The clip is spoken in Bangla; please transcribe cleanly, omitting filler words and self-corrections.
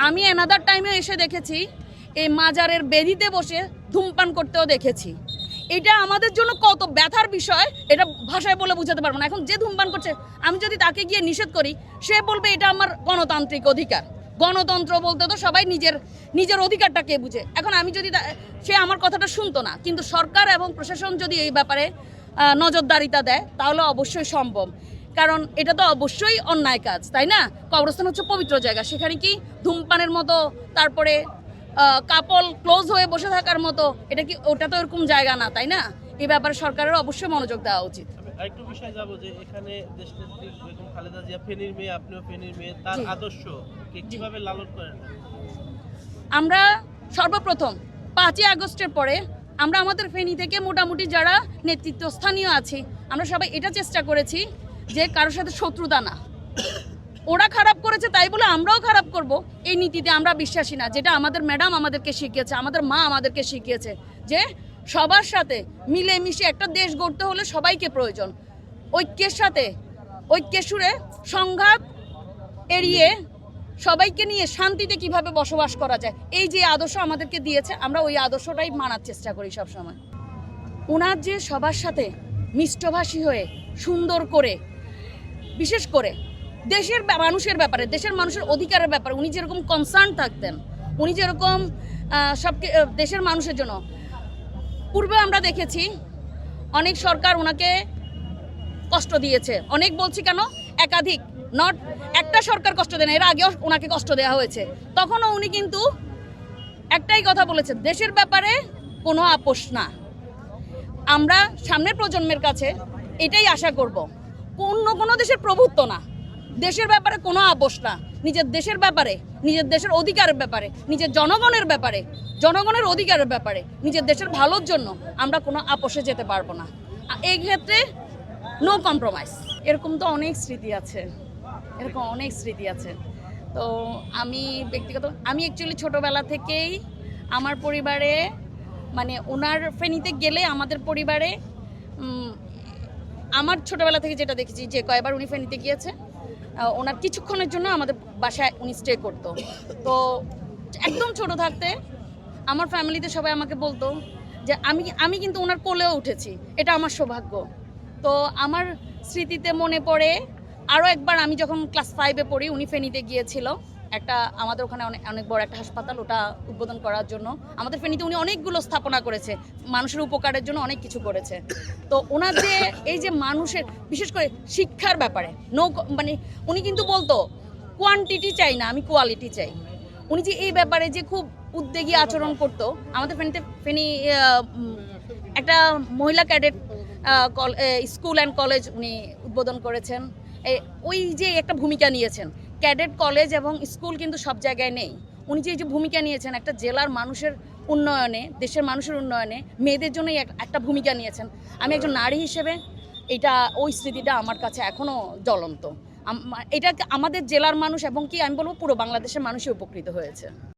আমি অ্যানাদার টাইমে এসে দেখেছি এই মাজারের বেদিতে বসে ধূমপান করতেও দেখেছি। এটা আমাদের জন্য কত ব্যথার বিষয় এটা ভাষায় বলে বোঝাতে পারবো না। এখন যে ধূমপান করছে আমি যদি তাকে গিয়ে নিষেধ করি, সে বলবে এটা আমার গণতান্ত্রিক অধিকার। গণতন্ত্র বলতে তো সবাই নিজের অধিকারটাকে বুঝে। এখন আমি যদি সে আমার কথাটা শুনতো না, কিন্তু সরকার এবং প্রশাসন যদি এই ব্যাপারে নজরদারিতা দেয় তাহলে অবশ্যই সম্ভব। কারণ এটা তো অবশ্যই অন্যায় কাজ, তাই না? কবরস্থান হচ্ছে পবিত্র জায়গা, সেখানে কি ধূমপানের মতো, তারপরে কাপল ক্লোজ হয়ে বসে থাকার মতো, এটা কি ওটা তো এরকম জায়গা না, তাই না? এই ব্যাপারে সরকারের অবশ্যই মনোযোগ দেওয়া উচিত। আরেকটু বিষয় যাব যে এখানে দেশনেত্রী বেগম খালেদা জিয়া ফেনীর মেয়ে, আপনিও ফেনীর মেয়ে, তার আদর্শ কিভাবে লালন করেন? আমরা সর্বপ্রথম 5ই আগস্টের পরে আমরা আমাদের ফেনী থেকে মোটামুটি যারা নেতৃত্বস্থানীয় আছি আমরা সবাই এটা চেষ্টা করেছি যে কারোর সাথে শত্রুতা না। ওরা খারাপ করেছে তাই বলে আমরাও খারাপ করব, এই নীতিতে আমরা বিশ্বাসী না। যেটা আমাদের ম্যাডাম আমাদেরকে শিখিয়েছে, আমাদের মা আমাদেরকে শিখিয়েছে যে সবার সাথে মিলেমিশে একটা দেশ গড়তে হলে সবাইকে প্রয়োজন। ঐক্যের সুরে সংঘাত এড়িয়ে সবাইকে নিয়ে শান্তিতে কিভাবে বসবাস করা যায়, এই যে আদর্শ আমাদেরকে দিয়েছে, আমরা ওই আদর্শটাই মানার চেষ্টা করি সবসময়। ওনার যে সবার সাথে মিষ্টভাষী হয়ে সুন্দর করে, বিশেষ করে দেশের মানুষের ব্যাপারে, দেশের মানুষের অধিকারের ব্যাপারে উনি যেরকম কনসার্ন থাকতেন, উনি যেরকম দেশের মানুষের জন্য, পূর্বে আমরা দেখেছি অনেক সরকার ওনাকে কষ্ট দিয়েছে। অনেক বলছি কেন, একাধিক, নট একটা সরকার কষ্ট দেয় না, এর আগেও ওনাকে কষ্ট দেওয়া হয়েছে। তখনও উনি কিন্তু একটাই কথা বলেছেন, দেশের ব্যাপারে কোনো আপোষ না। আমরা সামনের প্রজন্মের কাছে এটাই আশা করব, কোনো দেশের প্রভুত্ব না, দেশের ব্যাপারে কোনো আপোষ না। নিজের দেশের ব্যাপারে, নিজের দেশের অধিকারের ব্যাপারে, নিজের জনগণের ব্যাপারে, জনগণের অধিকারের ব্যাপারে, নিজের দেশের ভালোর জন্য আমরা কোনো আপোষে যেতে পারবো না। এই ক্ষেত্রে নো কম্প্রোমাইজ। এরকম তো অনেক স্মৃতি আছে, এরকম অনেক স্মৃতি আছে। তো আমি অ্যাকচুয়ালি ছোটোবেলা থেকেই আমার পরিবারে, মানে ওনার ফেনীতে গেলে আমাদের পরিবারে, আমার ছোটোবেলা থেকে যেটা দেখেছি যে কয়েকবার উনি ফেনীতে গিয়েছে, ওনার কিছুক্ষণের জন্য আমাদের বাসায় উনি স্টে করতো। তো একদম ছোট থাকতে আমার ফ্যামিলিতে সবাই আমাকে বলতো যে আমি কিন্তু ওনার কোলেও উঠেছি, এটা আমার সৌভাগ্য। তো আমার স্মৃতিতে মনে পড়ে আরও একবার, আমি যখন ক্লাস 5-এ পড়ি, উনি ফেনীতে গিয়েছিল একটা, আমাদের ওখানে অনেক বড় একটা হাসপাতাল, ওটা উদ্বোধন করার জন্য। আমাদের ফেনীতে উনি অনেকগুলো স্থাপনা করেছে, মানুষের উপকারের জন্য অনেক কিছু করেছে। তো ওনার যে এই যে মানুষের, বিশেষ করে শিক্ষার ব্যাপারে মানে উনি কিন্তু বলতো কোয়ান্টিটি চাই না, আমি কোয়ালিটি চাই। উনি যে এই ব্যাপারে যে খুব উদ্যোগী আচরণ করতো। আমাদের ফেনী একটা মহিলা ক্যাডেট স্কুল অ্যান্ড কলেজ উনি উদ্বোধন করেছেন। ওই যে একটা ভূমিকা নিয়েছেন, ক্যাডেট কলেজ এবং স্কুল কিন্তু সব জায়গায় নেই। উনি যে ভূমিকা নিয়েছেন একটা জেলার মানুষের উন্নয়নে, দেশের মানুষের উন্নয়নে, মেয়েদের জন্যই একটা ভূমিকা নিয়েছেন। আমি একজন নারী হিসেবে ওই স্মৃতিটা আমার কাছে এখনও জ্বলন্ত। এটা আমাদের জেলার মানুষ এবং কি আমি বলবো পুরো বাংলাদেশের মানুষই উপকৃত হয়েছে।